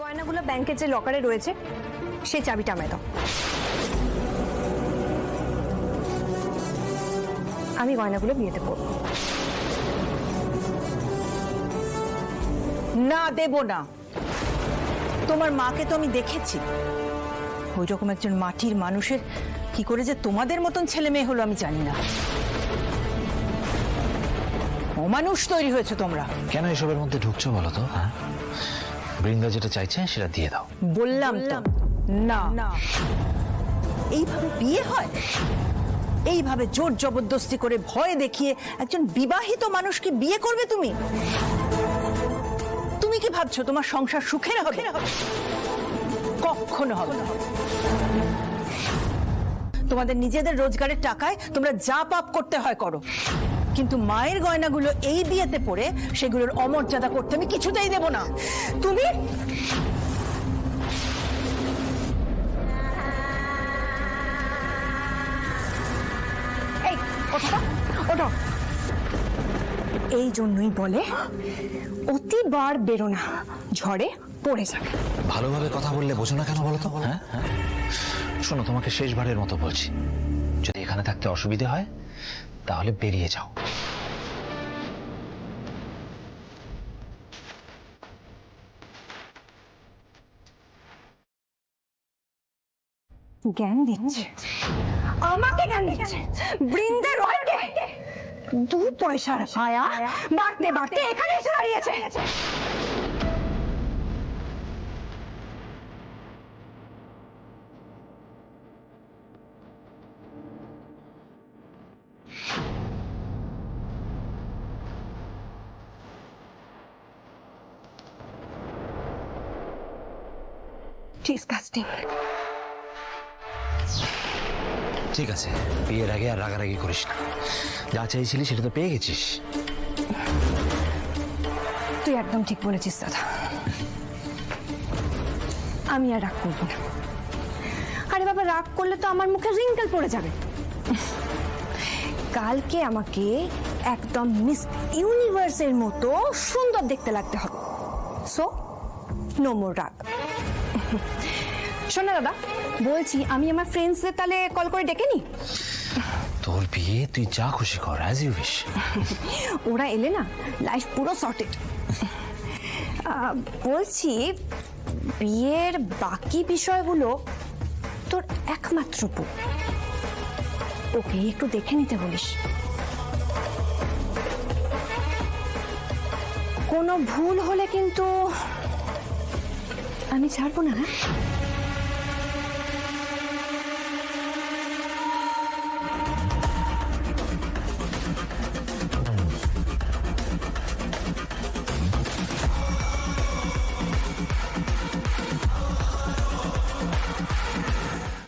গয়নাগুলো ব্যাংকের যে লকারে রয়েছে সেই চাবিটা আমায় দাও। আমি গয়নাগুলো বিয়েতে পরবো। না, দেব না। তোমার মাকে তো আমি দেখেছি, ওই রকম একজন মাটির মানুষের কি করে যে তোমাদের মতন ছেলে মেয়ে হলো আমি জানি না। অমানুষ তৈরি হয়েছে তোমরা। কেন এসবের মধ্যে ঢুকছো বলো তো? হ্যাঁ, বৃন্দা যেটা চাইছে সেটা দিয়ে দাও। বললাম তো না। এইভাবে বিয়ে হয়? এইভাবে জোর জবরদস্তি করে ভয় দেখিয়ে একজন বিবাহিত মানুষকে বিয়ে করবে তুমি? তুমি কি ভাবছো তোমার সংসার সুখের হবে? কখনো হবে না। তোমাদের নিজেদের রোজগারের টাকায় তোমরা যা পাপ করতে হয় করো, কিন্তু মায়ের গয়নাগুলো এই বিয়েতে পরে সেগুলোর অমর্যাদা করতে আমি কিছুতেই দেব না। তুমি এই ওঠো ওঠো। এই জন্যই বলে অতিবার বেরো না, ঝড়ে পড়ে যাবে। ভালোভাবে কথা বললে বোঝো না কেন বলো তো? হ্যাঁ, শোনো, তোমাকে শেষবারের মতো বলছি, যদি এখানে থাকতে অসুবিধে হয় তাহলে বেরিয়ে যাও। জ্ঞান দিচ্ছে, আমাকে জ্ঞান দিচ্ছে। বৃন্দা রয়কে দু পয়সার আয়া বাড়তে বাড়তে এখানে এসে দাঁড়িয়েছে। ডিসকাস্টিং। ঠিক আছে, বিয়ের আগে আর রাগারাগি করিস না। যা চাইছিলি সেটা তো পেয়ে গেছিস। তুই একদম ঠিক বলেছিস দাদা, আমি আর রাগ করবো না। আরে বাবা, রাগ করলে তো আমার মুখে রিঙ্কেল পড়ে যাবে। কালকে আমাকে একদম মিস ইউনিভার্সের মতো সুন্দর দেখতে লাগতে হবে। সো নো মোর রাগ। শোন না দাদা, বলছি আমি আমার ফ্রেন্ডসদের তাহলে কল করে ডেকে নি। তোর বিয়ে তুই যা খুশি কর, অ্যাজ ইউ উইশ। ওরা এলে না লাইফ পুরো সর্টেড। বলছি বিয়ের বাকি বিষয়গুলো তোর একমাত্র বউ, ওকে একটু দেখে নিতে বলিস। কোনো ভুল হলে কিন্তু আমি ছাড়বো না। হ্যাঁ,